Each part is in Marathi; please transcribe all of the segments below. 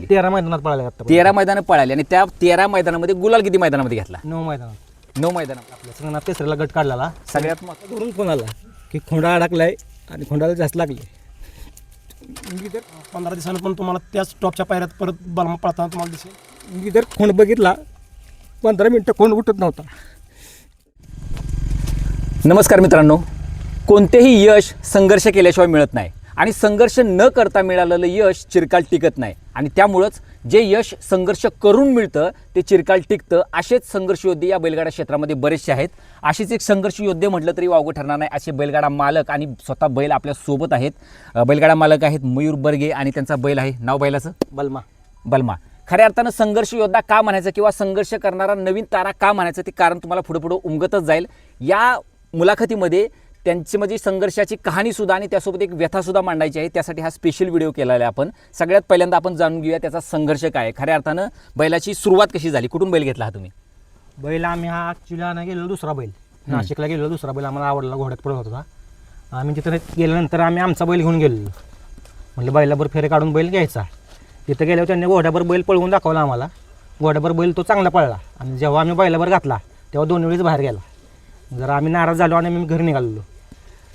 केली? 13 मैदानात पळाले आता. 13 मैदानं पळाली आणि त्या 13 मैदानामध्ये गुलाल किती मैदानामध्ये घेतला? 9 मैदानात. 9 मैदानात. आपल्या संघात तिसऱ्याला गट काढलेला. सगळ्यात महत्त्वाचं धरून फोन आला की खोंडा अडकलाय आणि खोंडाला जास्त लागले. मी तर 15 दिवसानं पण तुम्हाला त्याच टॉपच्या पायऱ्यात परत बलमा पळताना तुम्हाला दिसेल. मी जर खोंड बघितला 15 मिनटं खोंड उठत नव्हता. नमस्कार मित्रांनो, कोणतेही यश संघर्ष केल्याशिवाय मिळत नाही आणि संघर्ष न करता मिळालेलं यश चिरकाल टिकत नाही आणि त्यामुळंच जे यश संघर्ष करून मिळतं ते चिरकाल टिकतं. असेच संघर्ष योद्धे या बैलगाडा क्षेत्रामध्ये बरेचसे आहेत. असेच एक संघर्ष योद्धे म्हटलं तरी वावगं ठरणार नाही असे बैलगाडा मालक आणि स्वतः बैल आपल्या सोबत आहेत. बैलगाडा मालक आहेत मयूर बर्गे आणि त्यांचा बैल आहे, नाव बैलाचं बलमा. खऱ्या अर्थानं संघर्ष योद्धा का म्हणायचं किंवा संघर्ष करणारा नवीन तारा का म्हणायचं ते कारण तुम्हाला पुढे उमगतच जाईल. या मुलाखतीमध्ये त्यांची म्हणजे संघर्षाची कहाणीसुद्धा आणि त्यासोबत एक व्यथासुद्धा मांडायची आहे. त्यासाठी हा स्पेशल व्हिडिओ केलेला आहे आपण. सगळ्यात पहिल्यांदा आपण जाणून घेऊया त्याचा संघर्ष काय आहे. खऱ्या अर्थानं बैलाची सुरुवात कशी झाली, कुठून बैल घेतला हा तुम्ही? बैल आम्ही हा ॲक्च्युली आणायला गेलेलो दुसरा बैल, नाशिकला गेलेलो दुसरा बैल आम्हाला आवडला, घोड्यात पळत होता. आम्ही तिथं गेल्यानंतर आम्ही आमचा बैल घेऊन गेलेलो. म्हटलं बैलावर फेरे काढून बैल घ्यायचा. तिथं गेल्यावर त्यांनी घोड्यावर बैल पळवून दाखवला आम्हाला. घोड्यावर बैल तो चांगला पळला आणि जेव्हा आम्ही बैलावर घातला तेव्हा 2 वेळेस बाहेर गेला. जरा आम्ही नाराज झालो आणि आम्ही घरी निघालेलो.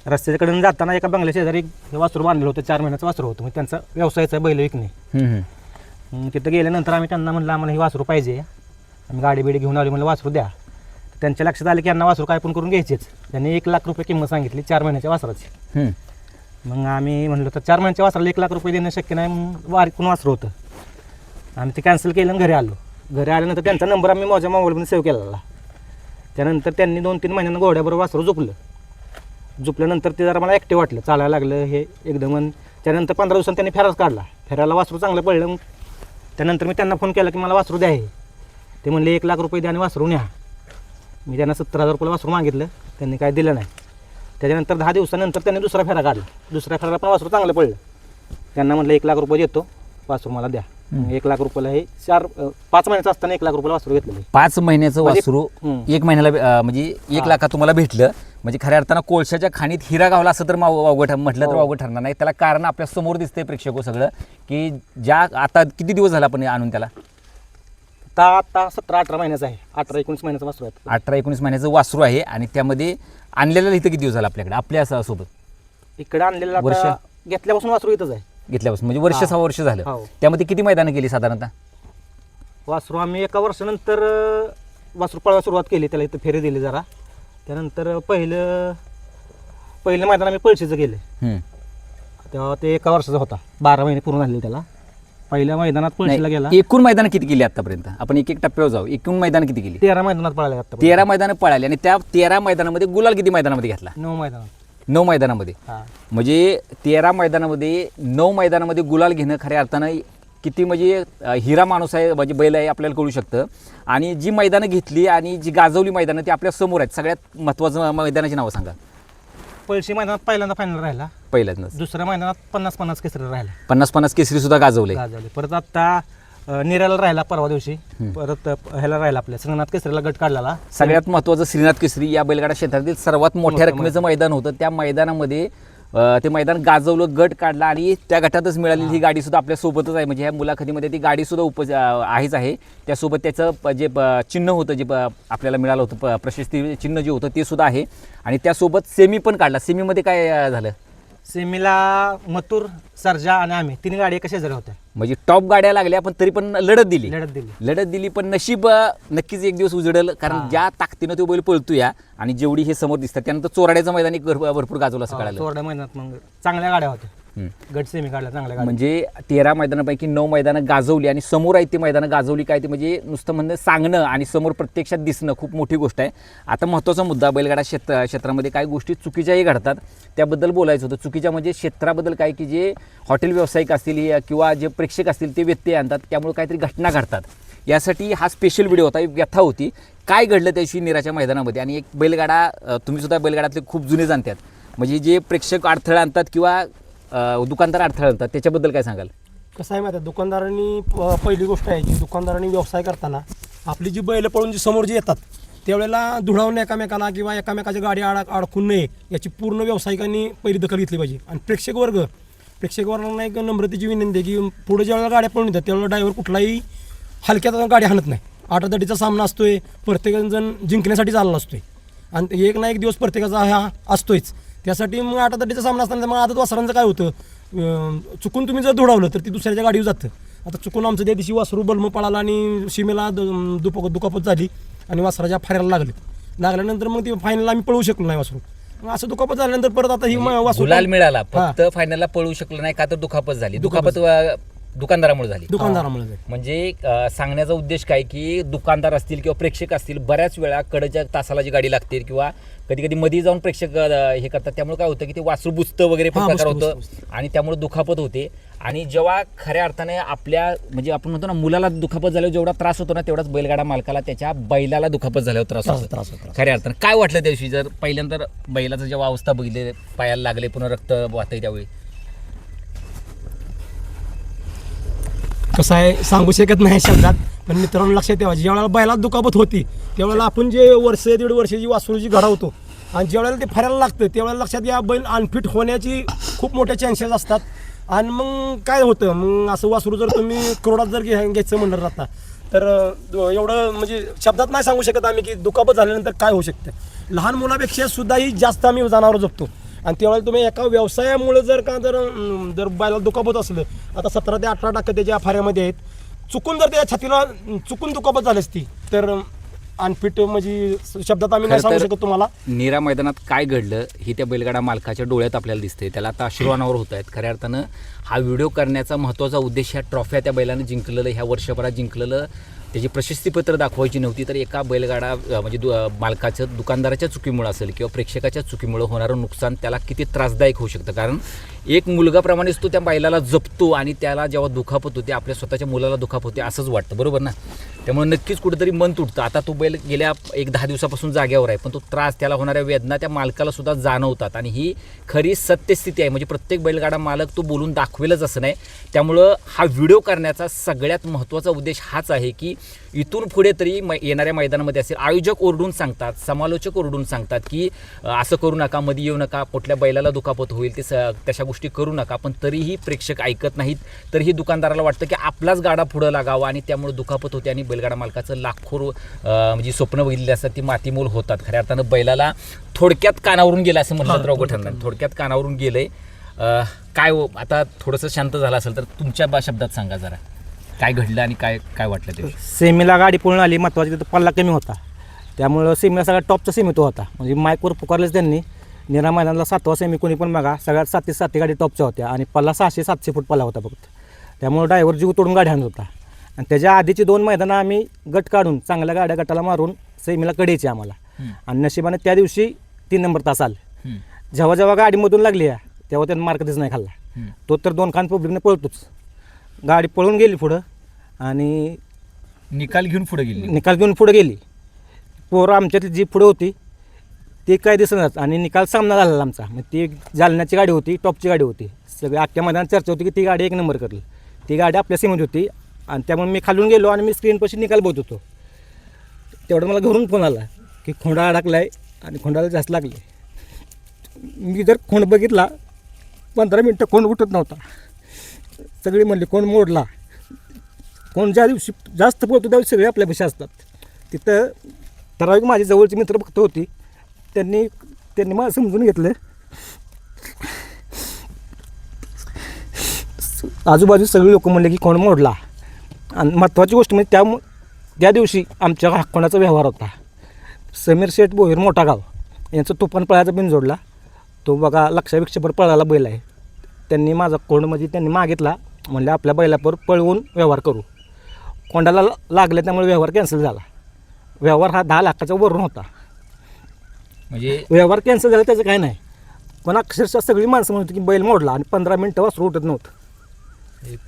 रस्त्याकडून जाताना एका बंगल्या शेजारी वासरू बांधलेलं होतं, 4 महिन्याचं वासरू होतं. मग त्यांचा व्यवसायाचा बैल विकणे. तिथं गेल्यानंतर आम्ही त्यांना म्हटलं आम्हाला ही वासरू पाहिजे. आम्ही गाडी बिडी घेऊन आली, म्हणलं वासरू द्या. त्यांच्या लक्षात आलं की यांना वासरू काय पण करून घ्यायचेच. त्यांनी 1 लाख रुपये किंमत सांगितली 4 महिन्याच्या वासराची. मग आम्ही म्हणलो तर 4 महिन्याच्या वासराला 1 लाख रुपये देणं शक्य नाही, मग वारीकून वासरू होतं. आम्ही ते कॅन्सल केलं आणि घरी आलो. घरी आल्यानंतर त्यांचा नंबर आम्ही माझ्या मोबाईलमध्ये सेव्ह केलेला. त्यानंतर त्यांनी 2-3 महिन्यांना घोड्याबरोबर वासरू झोपल्यानंतर ते जरा मला ॲक्टिव्ह वाटलं, चालायला लागलं हे एकदम. त्यानंतर 15 दिवसांनी त्यांनी फेराच काढला. फेरायला वासरू चांगलं पडलं. त्यानंतर मी त्यांना फोन केला की मला वासरू द्या. ते म्हणले 1 लाख रुपये द्या आणि वासरू न्या. मी त्यांना 70,000 रुपये वासरू मागितलं, त्यांनी काय दिलं नाही. त्याच्यानंतर 10 दिवसानंतर त्यांनी दुसरा फेरा काढला. दुसऱ्या फेराला पण वासरू चांगलं पडलं. त्यांना म्हटलं 1 लाख रुपये देतो, वासरू मला द्या. 1 लाख रुपयाला हे 5 महिन्याचं असताना 1 लाख रुपयाला वासरू घेतलं. 5 महिन्याचं वासरू 1 महिन्याला म्हणजे 1 लाखात तुम्हाला भेटलं. म्हणजे खऱ्या अर्थानं कोळशाच्या खाणीत हिरा गावला असं तर वावगं म्हटलं तर वावगं ठरणार नाही. त्याला कारण आपल्या समोर दिसतंय प्रेक्षक सगळं की ज्या आता किती दिवस झाला आपण आणून त्याला? आता 17-18 महिन्याचं आहे. 18-19 महिन्याचं वासरू आहे. 18-19 महिन्याचं वासरू आहे आणि त्यामध्ये आणलेलं इथं किती दिवस झाला आपल्याकडे आपल्या सोबत? इकडे आणलेलं वर्ष घेतल्यापासून वासरू इथंच आहे. घेतल्यापासून म्हणजे वर्ष 6 वर्ष झालं. त्यामध्ये किती मैदानं केली साधारणतः? वासरू आम्ही 1 वर्षानंतर वासरू पळायला सुरुवात केली. त्याला इथं फेरे दिले जरा. त्यानंतर पहिलं मैदान आम्ही पळशीचं केलं. तेव्हा ते 1 वर्षाचा होता. 12 महिने पूर्ण झाले त्याला. पहिल्या मैदानात पळशीला गेला. एकूण मैदान किती केली आतापर्यंत? आपण एक टप्प्यावर जाऊ. एकूण मैदान किती केली? 13 मैदानात पळाले आता. 13 मैदानं पळाली आणि त्या 13 मैदानामध्ये गुलाल किती मैदानामध्ये घेतला? 9 मैदानात. 9 मैदानामध्ये. म्हणजे 13 मैदानामध्ये 9 मैदानामध्ये गुलाल घेणं खऱ्या अर्थानं किती म्हणजे हिरा माणूस आहे, म्हणजे बैल आहे आपल्याला कळू शकतं. आणि जी मैदानं घेतली आणि जी गाजवली मैदानं ती आपल्या समोर आहेत. सगळ्यात महत्त्वाचं मैदानाची नावं सांगा. पळशी मैदानात पहिल्यांदा फायनल राहिला. पहिल्यांदाच. दुसऱ्या मैदानात 50-50 केसरी राहिला. 50-50 केसरी सुद्धा गाजवले. परत आता निराला राहिला परवा दिवशी. परत ह्याला राहिला आपल्या संगनाथ केसरीला गट काढलेला. सगळ्यात महत्त्वाचं श्रीनाथ केसरी या बैलगाडा क्षेत्रातील सर्वात मोठ्या रकमेचं मैदान होतं. त्या मैदानामध्ये ते मैदान गाजवलं, गट काढला आणि त्या गटातच मिळालेली ही गाडी सुद्धा आपल्या सोबतच आहे. म्हणजे ह्या मुलाखतीमध्ये ती गाडी सुद्धा आहेच आहे. त्यासोबत त्याचं जे चिन्ह होतं, जे आपल्याला मिळालं होतं प्रशस्ती चिन्ह जे होतं ते सुद्धा आहे. आणि त्यासोबत सेमी पण काढला. सेमीमध्ये काय झालं? सेमीला मथुर, सर्जा आणि आम्ही 3 गाडी एका शेजारी होत्या. म्हणजे टॉप गाड्या लागल्या पण तरी पण लढत दिली. पण नशीब नक्कीच एक दिवस उजडेल. कारण ज्या ताकदीनं तो बैल पळतोय आणि जेवढी हे समोर दिसतात. त्यानंतर चोराड्याचं मैदान एक भरपूर गाजवलं असं कळालं. चोराड्या मैदानात मग चांगल्या गाड्या होत्या. गट सेमी काढला चांगल्या गाड्या. म्हणजे 13 मैदानापैकी 9 मैदानं गाजवली आणि समोर आहे ती मैदानं गाजवली. काय ते म्हणजे नुसतं म्हणणं सांगणं आणि समोर प्रत्यक्षात दिसणं खूप मोठी गोष्ट आहे. आता महत्त्वाचा मुद्दा, बैलगाडा क्षेत्रामध्ये काही गोष्टी चुकीच्याही घडतात त्याबद्दल बोलायचं होतं. चुकीच्या म्हणजे क्षेत्राबद्दल काय की जे हॉटेल व्यावसायिक असतील किंवा जे प्रेक्षक असतील ते व्यत्यय आणतात, त्यामुळे काहीतरी घटना घडतात. यासाठी हा स्पेशल व्हिडिओ होता. एक व्यथा होती काय घडलं त्या दिवशी निराच्या मैदानामध्ये. आणि एक बैलगाडा, तुम्ही सुद्धा बैलगाडातले खूप जुने जाणतात, म्हणजे जे प्रेक्षक अडथळा आणतात किंवा दुकानदार अडथळा आणतात त्याच्याबद्दल काय सांगाल? कसं आहे माहिती आहे, दुकानदारांनी पहिली गोष्ट आहे की दुकानदारांनी व्यवसाय करताना आपली जी बैल पळून जी समोर जी येतात त्यावेळेला धुळावून एकामेकाला किंवा एकामेकाच्या गाडी अडकून नये याची पूर्ण व्यावसायिकांनी पहिली दखल घेतली पाहिजे. आणि प्रेक्षक वर्ग प्रेक्षकांना एक नम्रतेची विनंती आहे की पुढे ज्यावेळेला गाड्या पळून येतात त्यावेळेला ड्रायव्हर कुठलाही हलक्यात गाडी हाणत नाही. आटातटीचा सामना असतोय, प्रत्येकजण जिंकण्यासाठी चालला असतोय आणि एक ना एक दिवस प्रत्येकाचा हा असतोयच. त्यासाठी मग आटातटीचा सामना असताना मग आदत वासरांचं काय होतं, चुकून तुम्ही जर धुडावलं तर ती दुसऱ्याच्या गाडीवर जातं. आता चुकून आमचं त्या दिवशी वासरू बलम पळाला आणि सीमेला दुखापत झाली आणि वासराच्या फाऱ्याला लागल्यानंतर मग ती फायनल आम्ही पळवू शकलो नाही वासरू. मग असं दुखापत झाल्यानंतर परत आता ही वासरू गुलाल मिळाला, हा. फक्त फायनलला पळू शकलो नाही का तर दुखापत झाली. दुखापत दुकानदारामुळे झाली. दुकानदारामुळे म्हणजे सांगण्याचा उद्देश काय की दुकानदार असतील किंवा प्रेक्षक असतील, बऱ्याच वेळा कडच्या तासाला जी गाडी लागते किंवा कधी कधी मध्ये जाऊन प्रेक्षक हे करतात, त्यामुळे काय होतं की ते वासरू बुजतं वगैरे पण हा, प्रकार बुजतं, होतं आणि त्यामुळे दुखापत होते. आणि जेव्हा खऱ्या अर्थाने आपल्या म्हणजे आपण म्हणतो ना मुलाला दुखापत झाल्यावर जेवढा त्रास होतो ना तेवढाच बैलगाडा मालकाला त्याच्या बैलाला दुखापत झाल्यावर त्रास होतो. खऱ्या अर्थाने काय वाटलं त्या दिवशी जर पहिल्यांदा बैलाचं जेव्हा अवस्था बघितली, पायाला लागले, पुन्हा रक्त वाहतंय, त्यावेळी कसं आहे सांगू शकत नाही शब्दात, पण मित्रांनो लक्षात ठेवा ज्यावेळेला बैलात दुखापत होती त्यावेळेला आपण जे वर्ष दीड वर्षाची वासरूची घडवतो आणि ज्यावेळेला ते फायला लागतं त्यावेळेला लक्षात या बैल अनफिट होण्याची खूप मोठे चान्सेस असतात. आणि मग काय होतं, मग असं वासरू जर तुम्ही करोडात जर घ्यायचं म्हणलं राहता तर एवढं म्हणजे शब्दात नाही सांगू शकत आम्ही की दुखापत झाल्यानंतर काय होऊ शकतं. लहान मुलापेक्षा सुद्धाही जास्त आम्ही जनावर जपतो आणि त्यावेळेला तुम्ही एका व्यवसायामुळे जर जर बैलाला दुखापत असलं, आता 17 ते 18% त्याच्या फाऱ्यामध्ये आहेत, चुकून जर त्या छातीला चुकून दुखापत झाली असती तर अनफिट म्हणजे शब्दात आम्ही नाही सांगू शकत तुम्हाला. नीरा मैदानात काय घडलं ही त्या बैलगाडा मालकाच्या डोळ्यात आपल्याला दिसते. त्याला आता अश्रुवानावर होत आहेत. खऱ्या अर्थानं हा व्हिडिओ करण्याचा महत्त्वाचा उद्देश ह्या ट्रॉफ्या त्या बैलानं जिंकलेलं, ह्या वर्षभरात जिंकलेलं त्याची प्रशस्तीपत्र दाखवायची नव्हती, तर एका बैलगाडा म्हणजे मालकाचं दुकानदाराच्या चुकीमुळं असेल किंवा प्रेक्षकाच्या चुकीमुळं होणारं नुकसान त्याला किती त्रासदायक होऊ शकतं. कारण एक मुलगाप्रमाणेच तो त्या बैलाला जपतो आणि त्याला जेव्हा दुखापत होते, आपल्या स्वतःच्या मुलाला दुखापत होते असंच वाटतं, बरोबर ना. त्यामुळे नक्कीच कुठेतरी मन तुटतं. आता तो बैल गेल्या 1-10 दिवसापासून जाग्यावर आहे, पण तो त्रास, त्याला होणाऱ्या वेदना त्या मालकाला सुद्धा जाणवतात आणि ही खरी सत्यस्थिती आहे. म्हणजे प्रत्येक बैलगाडा मालक तो बोलून दाखवेलच असं नाही. त्यामुळं हा व्हिडिओ करण्याचा सगळ्यात महत्त्वाचा उद्देश हाच आहे की इथून पुढे तरी येणाऱ्या मैदानामध्ये असेल, आयोजक ओरडून सांगतात, समालोचक ओरडून सांगतात की असं करू नका, मध्ये येऊ नका, कुठल्या बैलाला दुखापत होईल, ते तशा गोष्टी करू नका, पण तरीही प्रेक्षक ऐकत नाहीत. तरीही दुकानदाराला वाटतं की आपलाच गाडा पुढं लागावा आणि त्यामुळे दुखापत होते आणि बैलगाडा मालकाचं लाखो म्हणजे स्वप्न बघितली असतात ती मातीमोल होतात. खऱ्या अर्थानं बैलाला थोडक्यात कानावरून गेलं असं म्हणलं तर अवघड ठरणार. थोडक्यात कानावरून गेलंय. काय आता थोडंसं शांत झालं असेल तर तुमच्या शब्दात सांगा जरा काय घडलं आणि काय काय वाटलं ते. सेमीला गाडी पळून आली, महत्त्वाची तिथं पल्ला कमी होता, त्यामुळं सेमीला सगळ्यात टॉपचा सेमी तो होता. म्हणजे माईकवर पुकारलेच त्यांनी. नीरा मैदानाला 7वा सेमी कोणी पण बघा, सगळ्यात 7 गाडी टॉपच्या होत्या आणि पल्ला 600-700 फूट पल्ला होता फक्त. त्यामुळे ड्रायव्हर जीव तोडून गाडी आणत होता. आणि त्याच्या आधीची 2 मैदानं आम्ही गट काढून चांगल्या गाड्या गटाला मारून सेमीला कडेची आम्हाला. आणि नशिबाने त्या दिवशी 3 नंबर तास आले. जेव्हा जेव्हा गाडीमधून लागली आहे तेव्हा त्यांना मार्कच नाही खाल्ला. तो तर 2 खान पब्लिकने पळतोच. गाडी पळून गेली पुढं आणि निकाल घेऊन पुढे गेली. पोरं आमच्यातली जी पुढे होती ती काय दिसणार आणि निकाल सामना झालेला आमचा. मग ती जालन्याची गाडी होती, टॉपची गाडी होती. सगळी अख्ख्या मैदानात चर्चा होती की ती गाडी 1 नंबर करली. ती गाडी आपल्या सीमेत होती आणि त्यामुळे मी खालून गेलो आणि मी स्क्रीनपाशी निकाल बघत होतो. तेवढं मला घरून फोन आला की खोंडा अडकला आहे आणि खोंडाला जास्त लागले. मी जर खोंड बघितला 15 मिनटं खोंड उठत नव्हता. सगळी म्हणली कोण मोडला. कोण ज्या दिवशी जास्त पळतो त्या सगळे आपल्यापाशी असतात. तिथं ठराविक माझी जवळची मित्र फक्त होती, त्यांनी मला समजून घेतलं. आजूबाजू सगळे लोक म्हणले की कोण मोडला. आणि महत्त्वाची गोष्ट म्हणजे त्या दिवशी आमच्या कोणाचा व्यवहार होता. समीर शेठ बोहीर मोठा गाव यांचं तुफान पळायचा बिन जोडला. तो बघा लक्षापेक्षाभर पळायला बैल आहे. त्यांनी माझा कोंड म्हणजे त्यांनी मागितला, म्हणले आपल्या बैलापर पळवून व्यवहार करू. कोंडाला लागलं त्यामुळे व्यवहार कॅन्सल झाला. व्यवहार हा 10 लाखाच्या वरून होता. म्हणजे व्यवहार कॅन्सल झाला त्याचं काय नाही, पण अक्षरशः सगळी माणसं म्हणत की बैल मोडला आणि 15 मिनटं वासरू उठत नव्हतं.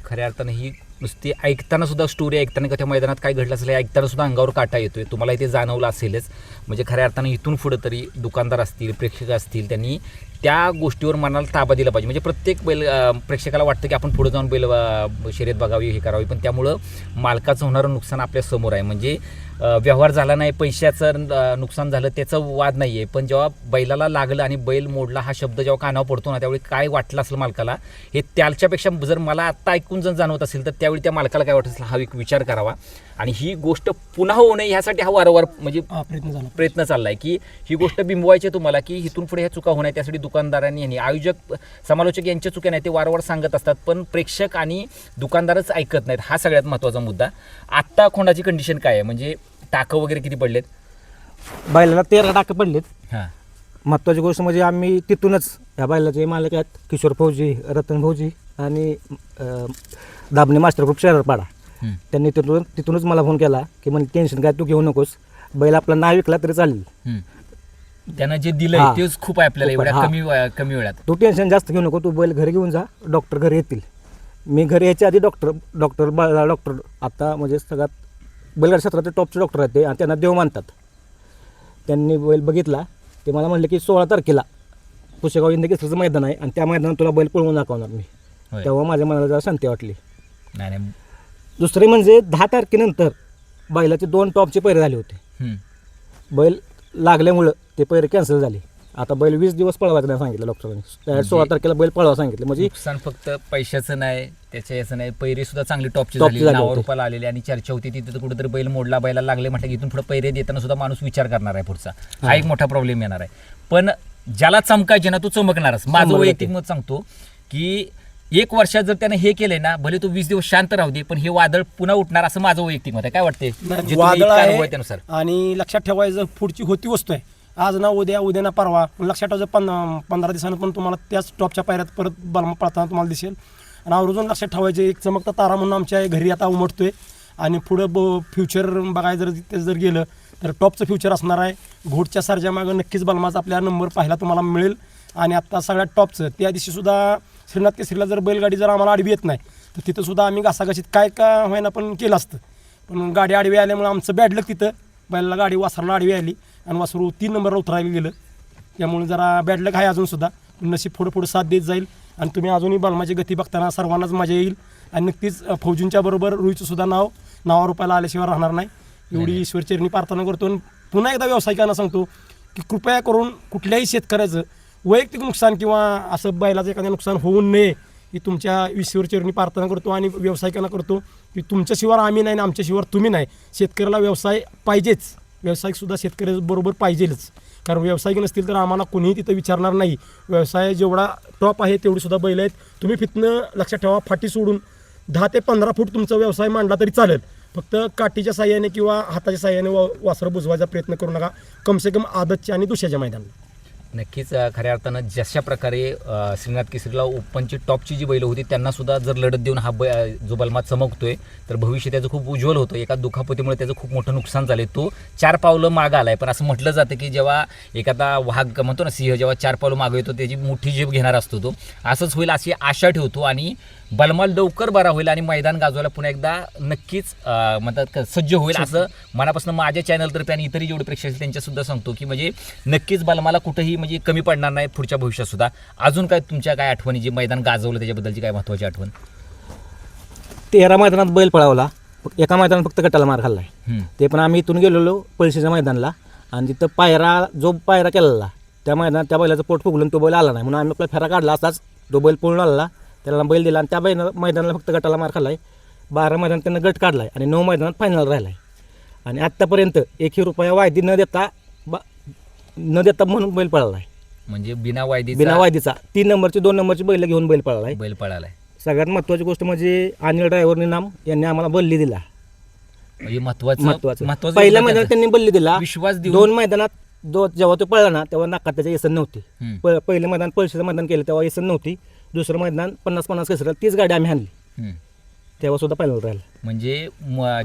खऱ्या अर्थानं ही नुसती ऐकताना सुद्धा स्टोरी ऐकताना का त्या मैदानात काय घडलं असेल ऐकताना सुद्धा अंगावर काटा येतोय. तुम्हाला इथे जाणवलं असेलच. म्हणजे खऱ्या अर्थानं इथून पुढं तरी दुकानदार असतील, प्रेक्षक असतील, त्यांनी त्या गोष्टीवर मनाला ताबा दिला पाहिजे. म्हणजे प्रत्येक बैल प्रेक्षकाला वाटतं की आपण पुढे जाऊन बैल शर्यत बघावी, हे करावी, पण त्यामुळं मालकाचं होणारं नुकसान आपल्या समोर आहे. म्हणजे व्यवहार झाला नाही, पैशाचं नुकसान झालं त्याचं वाद नाही आहे, पण जेव्हा बैलाला लागलं आणि बैल मोडला हा शब्द जेव्हा कानावर पडतो ना, त्यावेळी काय वाटलं असेल मालकाला, हे त्याच्यापेक्षा जर मला आत्ता ऐकून जर जाणवत असेल तर त्यावेळी त्या मालकाला काय वाटत असेल हा एक विचार करावा. आणि ही गोष्ट पुन्हा होऊ नये ह्यासाठी हा वारंवार म्हणजे प्रयत्न चालला आहे की ही गोष्ट बिंबवायची तुम्हाला की इथून पुढे ह्या चुका होणार. त्यासाठी दुकानदारांनी आणि आयोजक समालोचक यांच्या चुक्या नाही ते वारंवार सांगत असतात, पण प्रेक्षक आणि दुकानदारच ऐकत नाहीत. हा सगळ्यात महत्त्वाचा मुद्दा. आत्ता खोंडाची कंडिशन काय आहे, म्हणजे टाकं वगैरे किती पडलेत? बैलाला 13 टाके पडलेत. हां, महत्त्वाची गोष्ट म्हणजे आम्ही तिथूनच या बैलाचे मालक आहेत किशोर फौजी, रतन फौजी आणि दाबणे मास्टर ग्रुप शहरपाडा. त्यांनी तिथूनच मला फोन केला की म्हणजे टेन्शन काय तू घेऊ नकोस, बैल आपला नाही विकला तरी चालेल. त्यानं जे दिलंय हां. तेच खूप आहे आपल्याला खूप आहे, एवढ्या कमी वेळात. तू टेन्शन जास्त घेऊ नको, तू बैल घरी घेऊन जा, डॉक्टर घरी येतील. मी घरी यायच्या आधी डॉक्टर आता म्हणजे सगळ्यात बैलगाडी क्षेत्राचे टॉपचे डॉक्टर आहेत ते, आणि त्यांना देव मानतात. त्यांनी बैल बघितला, ते मला म्हणले की 16 तारखेला पुशेगाव इंदकेसरीचं मैदान आहे आणि त्या मैदानात तुला बैल पळवून दाखवणार मी. होय. तेव्हा माझ्या मनाला जरा शांती वाटली. नाही दुसरे म्हणजे 10 तारखेनंतर बैलाचे 2 टॉपचे पैरे झाले होते. बैल लागल्यामुळं ते पैरे कॅन्सल झाले. आता बैल 20 दिवस पळवायचं नाही सांगितलं डॉक्टरांनी. 16 तारखेला बैल पळवा सांगितलं. म्हणजे नुकसान फक्त पैशाचं नाही, त्याच्या याचं नाही, पैरे सुद्धा चांगली टॉपची टॉपची झाली, झाली नावा होती. रुपाला आलेली आणि चर्चा होती तिथे कुठेतरी बैल मोडला, बैला लागले म्हटलं की इथून पुढे पैरे देताना सुद्धा माणूस विचार करणार आहे पुढचा. हा एक मोठा प्रॉब्लेम येणार आहे. पण ज्याला चमकायचे ना तो चमकणारच. माझं चमकणार वैयक्तिक ते. मत सांगतो की 1 वर्षात जर त्याने हे केलंय ना, भले तो 20 दिवस शांत राहू दे, पण हे वादळ पुन्हा उठणार असं माझं वैयक्तिक मत आहे. काय वाटते वादळ आहे त्यानुसार? आणि लक्षात ठेवायचं पुढची होती वस्तू आहे. आज ना उद्या ना परवा लक्षात ठेवायचं 15 दिवसांनी पण तुम्हाला त्याच टॉपच्या पायऱ्यात परत बलमा पळताना तुम्हाला दिसेल. आणि आवर्जून लक्षात ठेवायचे एक चमकता तारा म्हणून आमच्या घरी आता उमटतोय. आणि पुढं फ्युचर बघायला जर गेलं तर टॉपचं फ्युचर असणार आहे. घोटच्या सारख्या मागं नक्कीच बलमाचा आपल्या नंबर पाहायला तुम्हाला मिळेल. आणि आत्ता सगळ्यात टॉपचं त्या दिवशीसुद्धा श्रीनाथ केसरीला जर बैलगाडी जर आम्हाला आडवी येत नाही तर तिथंसुद्धा आम्ही घासाघाशीत काय का होईना पण केलं असतं. पण गाडी आडवी आल्यामुळे आमचं बॅडलक तिथं बैलाला गाडी वासराला आडवी आली आणि वासरू 3 नंबरला उतरायला गेलं. त्यामुळे जरा बॅडलक आहे अजून सुद्धा. नशीब पुढं साथ देत जाईल आणि तुम्ही अजूनही बलमाची गती बघताना सर्वांनाच मजा येईल. आणि नक्कीच फौजींच्या बरोबर रुईचं सुद्धा नावा रुपयाला आल्याशिवाय राहणार नाही एवढी ईश्वरचरणी प्रार्थना करतो. आणि पुन्हा एकदा व्यावसायिकांना सांगतो की कृपया करून कुठल्याही शेतकऱ्याचं वैयक्तिक नुकसान किंवा असं बैलाचं एखादं नुकसान होऊ नये ही तुमच्या ईश्वरचरणी प्रार्थना करतो. आणि व्यावसायिकांना करतो की तुमच्या शिवार आम्ही नाही आणि आमच्या शिवार तुम्ही नाही. शेतकऱ्याला व्यवसाय पाहिजेच, व्यावसायिकसुद्धा शेतकऱ्याबरोबर पाहिजेलच. कारण व्यावसायिक नसतील तर आम्हाला कोणीही तिथं विचारणार नाही. व्यवसाय जेवढा टॉप आहे तेवढीसुद्धा बैल आहेत. तुम्ही फितनं लक्षात ठेवा, फाटी सोडून 10 ते 15 फूट तुमचा व्यवसाय मांडला तरी चालेल. फक्त काठीच्या साह्याने किंवा हाताच्या साह्याने वासरं बुजवायचा प्रयत्न करू नका, कमसे कम आदतच्या आणि दुसऱ्याच्या मैदानाला. नक्कीच खऱ्या अर्थानं जशा प्रकारे श्रीनाथ केसरीला ओपनची टॉपची जी बैलं होती त्यांना सुद्धा जर लढत देऊन हा जो बलमा चमकतोय तर भविष्य त्याचं खूप उज्ज्वल होतं. एका दुखापतीमुळे त्याचं खूप मोठं नुकसान झालं. तो 4 पावलं मागं आलाय. पण असं म्हटलं जातं की जेव्हा एखादा वाघ म्हणतो ना, सिंह जेव्हा 4 पावलं मागं येतो त्याची मोठी जीभ घेणार असतो तो. असंच होईल अशी आशा ठेवतो आणि बलमा लवकर बरा होईल आणि मैदान गाजवायला पुन्हा एकदा नक्कीच म्हणतात सज्ज होईल असं मनापासून माझ्या चॅनलतर्फे आणि इतरही जेवढे प्रेक्षक त्यांच्यासुद्धा सांगतो की म्हणजे नक्कीच बलमाला कुठंही म्हणजे कमी पडणार नाही पुढच्या भविष्यात सुद्धा. अजून काय तुमच्या काय आठवणी जे मैदान गाजवलं त्याच्याबद्दलची काय महत्त्वाची आठवण? 13 मैदानात बैल पळावला, एका मैदानात फक्त गटाला मार खाल्लाय. ते पण आम्ही इथून गेलेलो पळशीच्या मैदानाला आणि तिथं जो पायरा केलेला त्या मैदानात त्या बैलाचं पोट फुगलं तो बैल आला नाही म्हणून आम्ही आपला फेरा काढला. असताच तो बैल पळून आला, त्याला बैल दिला आणि त्या मैदानाला फक्त गटाला मार खाल्लाय. 12 मैदानात त्यानं गट काढलाय आणि 9 मैदानात फायनल राहिलाय. आणि आत्तापर्यंत 1 रुपया वायदी न देता म्हणून बैल पळालाय. म्हणजे बिना वायदीचा 3 नंबरची 2 नंबरची बैल घेऊन बैल पळालाय. सगळ्यात महत्त्वाची गोष्ट म्हणजे अनिल ड्रायव्हरने नाम यांनी आम्हाला बल्ली दिला. म्हणजे महत्वाचं पहिल्या मैदानात त्यांनी बल्ली दिला. विश्वास देऊन 2 मैदानात जेव्हा तो पळला ना तेव्हा नाकात त्याच्या येसन नव्हती. पहिलं मैदान पळशीचं मैदान केलं तेव्हा येसन नव्हती. दुसरं मैदान 50-50 केसरीला 30 गाडी आम्ही आणली तेव्हा सुद्धा फायनल राहिला. म्हणजे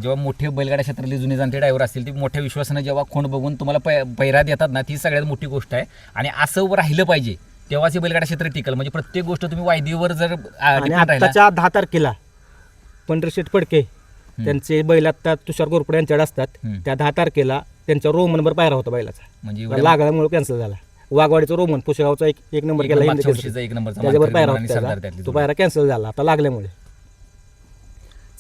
जेव्हा मोठे बैलगाड्या क्षेत्रातले जुने जाणते ड्रायव्हर असतील ते मोठ्या विश्वासानं जेव्हा खोंड बघून तुम्हाला पैरा देतात ना, ती सगळ्यात मोठी गोष्ट आहे. आणि असं राहिलं पाहिजे तेव्हाच हे बैलगाडा क्षेत्र टिकल. म्हणजे प्रत्येक गोष्ट तुम्ही वायदीवर जर आताच्या 10 तारखेला पंढरशेठ फडके त्यांचे बैल आता तुषार कोरपडे यांच्याकडे असतात. त्या 10 तारखेला त्यांच्या रोमनवर पायरा होता बैलाचा, म्हणजे लागल्यामुळे कॅन्सल झाला. वाघवाडीचा रोमन पुसेगावचा एक नंबर केला हिंद मागच्या केसरी. वर्षीचा एक नंबरचा त्याच्यावर मानकरी पायरा म्हणून आणि होता सरदार त्याचा. त्यातली तो जोडी. पायरा कॅन्सल झाला आता लागल्यामुळे.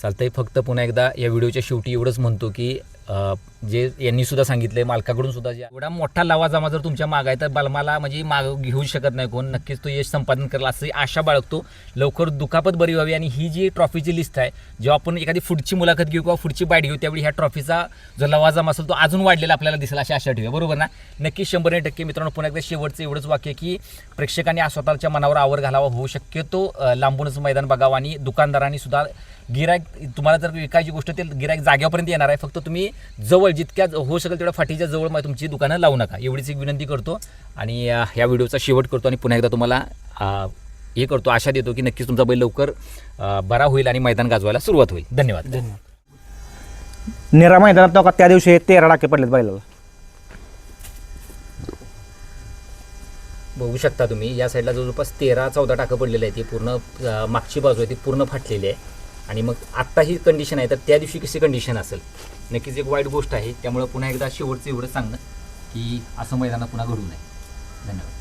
चालतंय. फक्त पुन्हा एकदा या व्हिडिओच्या शेवटी एवढंच म्हणतो की जे यांनी सुद्धा सांगितलंय मालकाकडून सुद्धा, जे एवढा मोठा लवाजमा जर तुमच्या माग आहे तर बलमाला म्हणजे माग घेऊ शकत नाही कोण. नक्कीच तो यश संपादन करेल असं आशा बाळगतो. लवकर दुखापत बरी व्हावी आणि ही जी ट्रॉफीची लिस्ट आहे, जेव्हा आपण एखादी पुढची मुलाखत घेऊ किंवा पुढची बाईट घेऊ त्यावेळी ह्या ट्रॉफीचा जो लवाजमा असेल तो अजून वाढलेला आपल्याला दिसेल अशी आशा ठेवूया. बरोबर ना? नक्कीच 100% मित्रांनो. पुन्हा एकदा शेवटचं एवढंच वाक्य की प्रेक्षकांनी स्वतःच्या मनावर आवर घालावा, होऊ शक्यतो लांबूनच मैदान बघावं आणि दुकानदारांनी सुद्धा गिरायक तुम्हाला जर विकायची गोष्ट ते गिरायक जाग्यापर्यंत येणार आहे, फक्त तुम्ही जवळ जितक्या होऊ शकेल तेवढ्या फाटीच्या जवळ तुमची दुकानं लावू नका, एवढीच एक विनंती करतो. आणि ह्या व्हिडिओचा शेवट करतो आणि पुन्हा एकदा तुम्हाला हे करतो, आशा देतो की नक्कीच तुमचा बैल लवकर बरा होईल आणि मैदान गाजवायला सुरुवात होईल. धन्यवाद. नेरा मैदानात तो त्या दिवशी 13 टाके पडलेत बैलाला. बघू शकता तुम्ही या साईडला जवळपास 13-14 टाकं पडलेले आहे. ती पूर्ण मागची बाजू आहे ती पूर्ण फाटलेली आहे. आणि मग आत्ता ही कंडिशन आहे तर त्या दिवशी कशी कंडिशन असेल, नक्कीच एक वाईट गोष्ट आहे. त्यामुळे पुन्हा एकदा शेवटचं एवढं सांगणं की असं मैदानात पुन्हा घडू नये. धन्यवाद.